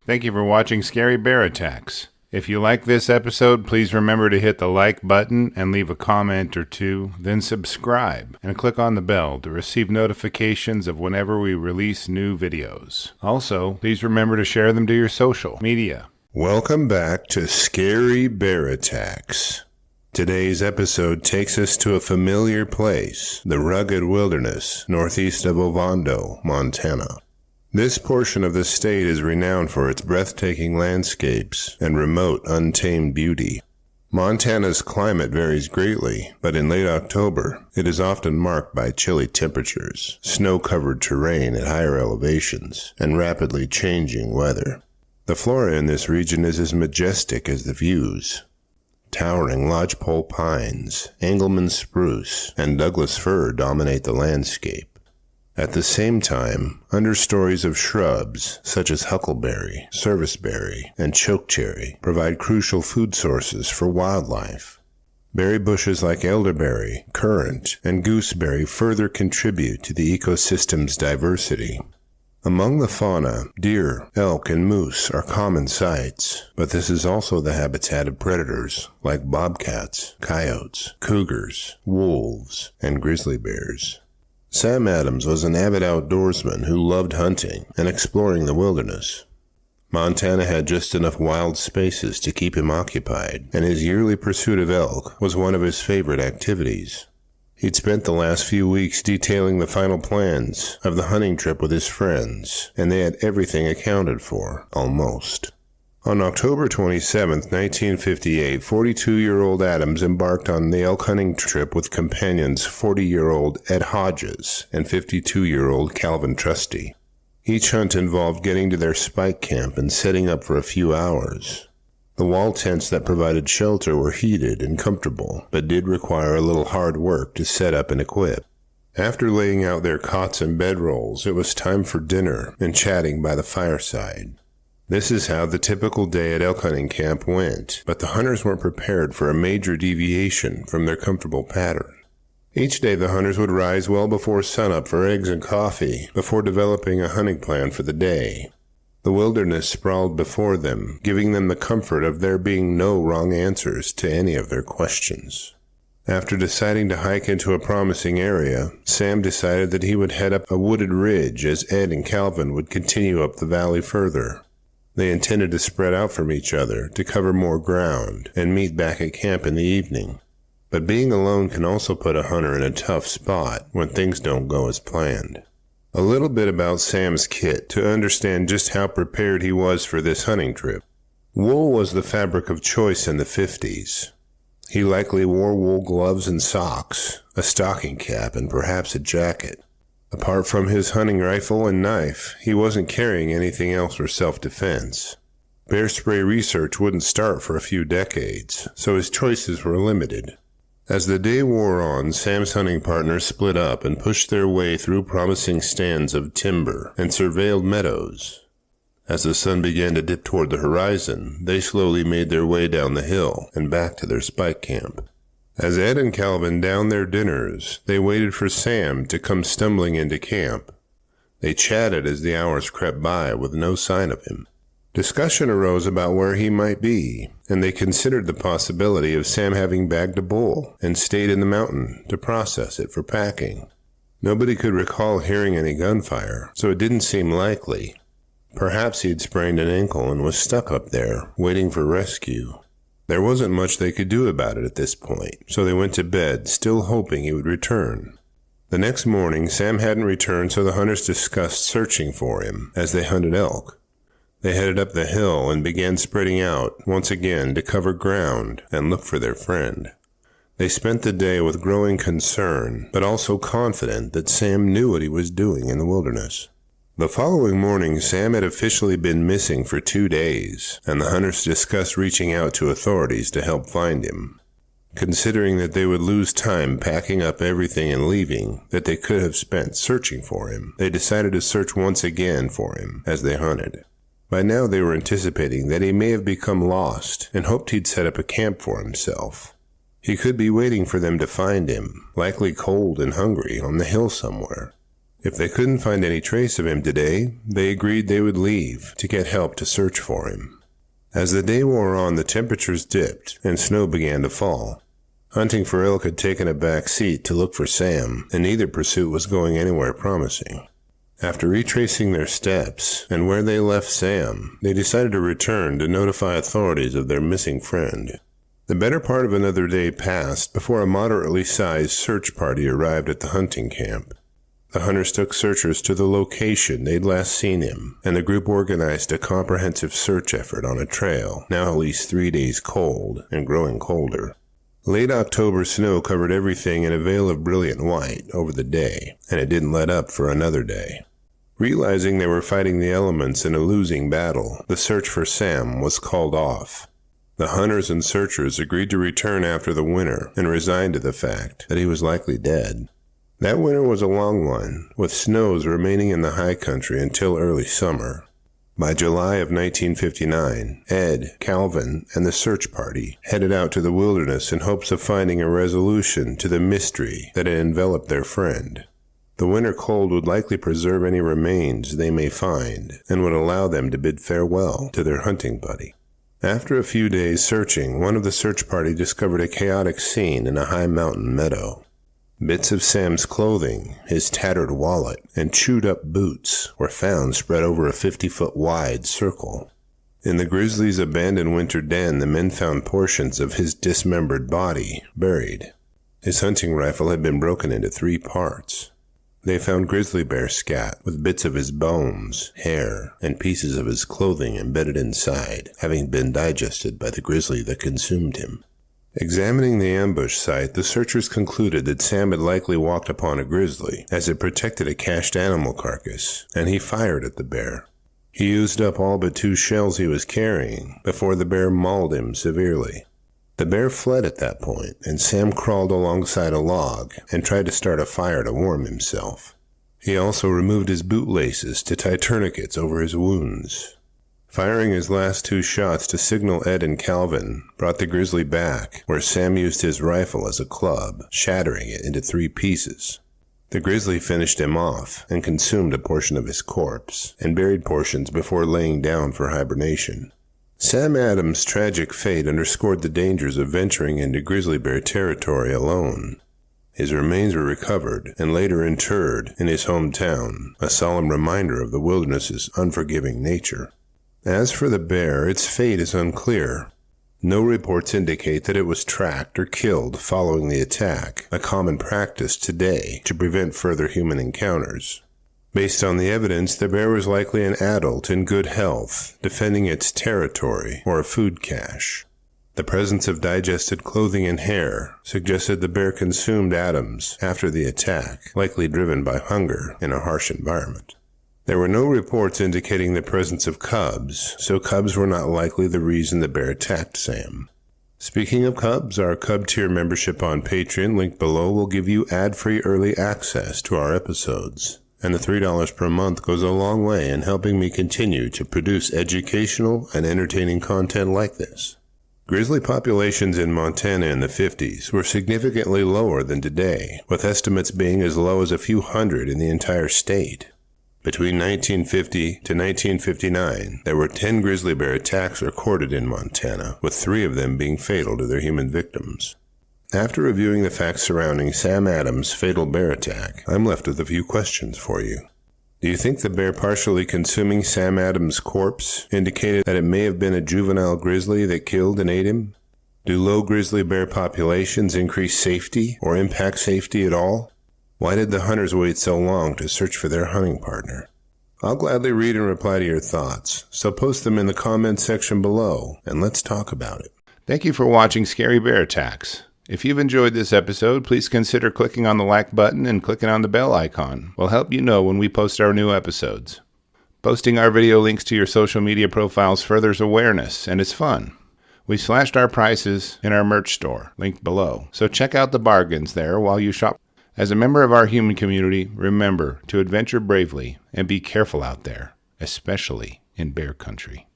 Thank you for watching Scary Bear Attacks. If you like this episode, please remember to hit the like button and leave a comment or two, then subscribe and click on the bell to receive notifications of whenever we release new videos. Also, please remember to share them to your social media. Welcome back to Scary Bear Attacks. Today's episode takes us to a familiar place, the rugged wilderness northeast of Ovando, Montana. This portion of the state is renowned for its breathtaking landscapes and remote, untamed beauty. Montana's climate varies greatly, but in late October, it is often marked by chilly temperatures, snow-covered terrain at higher elevations, and rapidly changing weather. The flora in this region is as majestic as the views. Towering lodgepole pines, Engelmann spruce, and Douglas fir dominate the landscape. At the same time, understories of shrubs such as huckleberry, serviceberry, and chokecherry provide crucial food sources for wildlife. Berry bushes like elderberry, currant, and gooseberry further contribute to the ecosystem's diversity. Among the fauna, deer, elk, and moose are common sights, but this is also the habitat of predators like bobcats, coyotes, cougars, wolves, and grizzly bears. Sam Adams was an avid outdoorsman who loved hunting and exploring the wilderness. Montana had just enough wild spaces to keep him occupied, and his yearly pursuit of elk was one of his favorite activities. He'd spent the last few weeks detailing the final plans of the hunting trip with his friends, and they had everything accounted for, almost. On October 27, 1958, 42-year-old Adams embarked on the elk hunting trip with companions 40-year-old Ed Hodges and 52-year-old Calvin Trusty. Each hunt involved getting to their spike camp and setting up for a few hours. The wall tents that provided shelter were heated and comfortable, but did require a little hard work to set up and equip. After laying out their cots and bedrolls, it was time for dinner and chatting by the fireside. This is how the typical day at elk hunting camp went, but the hunters weren't prepared for a major deviation from their comfortable pattern. Each day the hunters would rise well before sunup for eggs and coffee before developing a hunting plan for the day. The wilderness sprawled before them, giving them the comfort of there being no wrong answers to any of their questions. After deciding to hike into a promising area, Sam decided that he would head up a wooded ridge as Ed and Calvin would continue up the valley further. They intended to spread out from each other to cover more ground and meet back at camp in the evening. But being alone can also put a hunter in a tough spot when things don't go as planned. A little bit about Sam's kit to understand just how prepared he was for this hunting trip. Wool was the fabric of choice in the 50s. He likely wore wool gloves and socks, a stocking cap, and perhaps a jacket. Apart from his hunting rifle and knife, he wasn't carrying anything else for self-defense. Bear spray research wouldn't start for a few decades, so his choices were limited. As the day wore on, Sam's hunting partners split up and pushed their way through promising stands of timber and surveilled meadows. As the sun began to dip toward the horizon, they slowly made their way down the hill and back to their spike camp. As Ed and Calvin downed their dinners, they waited for Sam to come stumbling into camp. They chatted as the hours crept by with no sign of him. Discussion arose about where he might be, and they considered the possibility of Sam having bagged a bull and stayed in the mountain to process it for packing. Nobody could recall hearing any gunfire, so it didn't seem likely. Perhaps he had sprained an ankle and was stuck up there, waiting for rescue. There wasn't much they could do about it at this point, so they went to bed, still hoping he would return. The next morning, Sam hadn't returned, so the hunters discussed searching for him as they hunted elk. They headed up the hill and began spreading out once again to cover ground and look for their friend. They spent the day with growing concern, but also confident that Sam knew what he was doing in the wilderness. The following morning, Sam had officially been missing for 2 days, and the hunters discussed reaching out to authorities to help find him. Considering that they would lose time packing up everything and leaving that they could have spent searching for him, they decided to search once again for him as they hunted. By now they were anticipating that he may have become lost and hoped he'd set up a camp for himself. He could be waiting for them to find him, likely cold and hungry, on the hill somewhere. If they couldn't find any trace of him today, they agreed they would leave to get help to search for him. As the day wore on, the temperatures dipped and snow began to fall. Hunting for elk had taken a back seat to look for Sam, and neither pursuit was going anywhere promising. After retracing their steps and where they left Sam, they decided to return to notify authorities of their missing friend. The better part of another day passed before a moderately sized search party arrived at the hunting camp. The hunters took searchers to the location they'd last seen him, and the group organized a comprehensive search effort on a trail, now at least 3 days cold and growing colder. Late October snow covered everything in a veil of brilliant white over the day, and it didn't let up for another day. Realizing they were fighting the elements in a losing battle, the search for Sam was called off. The hunters and searchers agreed to return after the winter and resigned to the fact that he was likely dead. That winter was a long one, with snows remaining in the high country until early summer. By July of 1959, Ed, Calvin, and the search party headed out to the wilderness in hopes of finding a resolution to the mystery that had enveloped their friend. The winter cold would likely preserve any remains they may find and would allow them to bid farewell to their hunting buddy. After a few days searching, one of the search party discovered a chaotic scene in a high mountain meadow. Bits of Sam's clothing, his tattered wallet, and chewed-up boots were found spread over a 50-foot wide circle. In the grizzly's abandoned winter den, the men found portions of his dismembered body buried. His hunting rifle had been broken into 3 parts. They found grizzly bear scat with bits of his bones, hair, and pieces of his clothing embedded inside, having been digested by the grizzly that consumed him. Examining the ambush site, the searchers concluded that Sam had likely walked upon a grizzly, as it protected a cached animal carcass, and he fired at the bear. He used up all but 2 shells he was carrying before the bear mauled him severely. The bear fled at that point, and Sam crawled alongside a log and tried to start a fire to warm himself. He also removed his bootlaces to tie tourniquets over his wounds. Firing his last 2 shots to signal Ed and Calvin brought the grizzly back, where Sam used his rifle as a club, shattering it into 3 pieces. The grizzly finished him off and consumed a portion of his corpse, and buried portions before laying down for hibernation. Sam Adams' tragic fate underscored the dangers of venturing into grizzly bear territory alone. His remains were recovered and later interred in his hometown, a solemn reminder of the wilderness's unforgiving nature. As for the bear, its fate is unclear. No reports indicate that it was tracked or killed following the attack, a common practice today to prevent further human encounters. Based on the evidence, the bear was likely an adult in good health, defending its territory or a food cache. The presence of digested clothing and hair suggested the bear consumed Adams after the attack, likely driven by hunger in a harsh environment. There were no reports indicating the presence of cubs, so cubs were not likely the reason the bear attacked Sam. Speaking of cubs, our Cub Tier membership on Patreon, linked below, will give you ad-free early access to our episodes. And the $3 per month goes a long way in helping me continue to produce educational and entertaining content like this. Grizzly populations in Montana in the 50s were significantly lower than today, with estimates being as low as a few hundred in the entire state. Between 1950 to 1959, there were 10 grizzly bear attacks recorded in Montana, with 3 of them being fatal to their human victims. After reviewing the facts surrounding Sam Adams' fatal bear attack, I'm left with a few questions for you. Do you think the bear partially consuming Sam Adams' corpse indicated that it may have been a juvenile grizzly that killed and ate him? Do low grizzly bear populations increase safety or impact safety at all? Why did the hunters wait so long to search for their hunting partner? I'll gladly read and reply to your thoughts, so post them in the comments section below, and let's talk about it. Thank you for watching Scary Bear Attacks. If you've enjoyed this episode, please consider clicking on the like button and clicking on the bell icon. We'll help you know when we post our new episodes. Posting our video links to your social media profiles furthers awareness, and it's fun. We slashed our prices in our merch store, linked below, so check out the bargains there while you shop. As a member of our human community, remember to adventure bravely and be careful out there, especially in bear country.